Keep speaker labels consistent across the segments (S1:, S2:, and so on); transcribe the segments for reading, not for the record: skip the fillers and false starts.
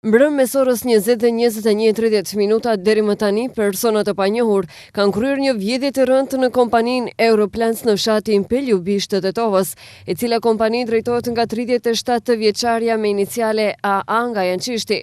S1: Mbrëm mes orës 20:21:30 deri më tani, persona të panjohur kanë kryer një vjedhje të rëndë në kompaninë Europlans në fshatin Peljubisht të Tetovës, e cila kompani drejtohet nga 37 vjeçarja me iniciale AA nga Jançishti.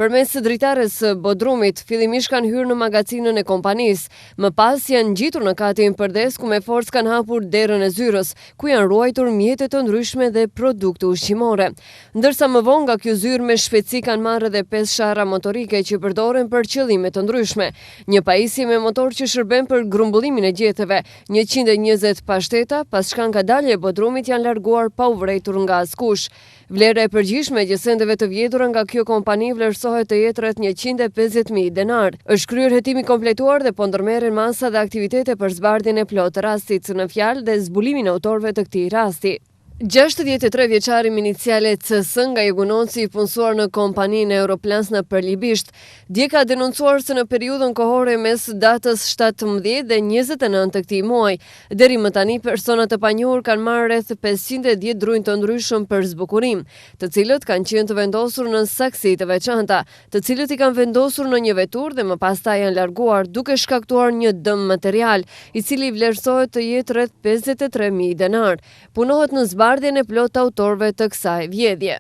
S1: Përmes dritares së Bodrumit, fillimisht kanë hyrë në magazinën e kompanisë, më pas janë ngjitur në katin përdes ku me forcë kanë hapur derën e zyrës, ku janë ruajtur mjete të ndryshme dhe produkte ushqimore. Ndërsa më vonë nga kjo zyrë me shpejtësi kanë marrë edhe 5 sharra motorike që përdoren për qëllime të ndryshme, një pajisje me motor që shërben për grumbullimin e gjeteve, 120 pashteta, pas shka nga dalje e Bodrumit janë larguar pa u vërejtur nga askush. Vlera e përgjithshme e gjësendeve të vjedhura nga kjo kompani vlerësohet të jetë rreth 150.000 denar. Është kryer hetimi kompletuar dhe po ndërmerren masa dhe aktivitete për zbardhjen e plotë të rastit, në fjalë dhe zbulimin e autorëve të këtij rasti. 63 vjeçari me iniciale CS nga Jegunonci i punësuar në kompaninë Europlans në Peljubisht, dje ka denoncuar se në periudhën kohore mes datës 17 dhe 29 të këtij muaji, deri më tani persona të panjohur kanë marrë rreth 510 drunj të ndryshëm për zbukurim, të cilët kanë qenë të vendosur në saksi të veçanta, të cilët i kanë vendosur në një vetur dhe më pastaj janë larguar duke shkaktuar një dëm material, i cili vlerësohet të jetë rreth 53.000 denar. Punohet në zbardhjen e plot autorëve të kësaj vjedhje.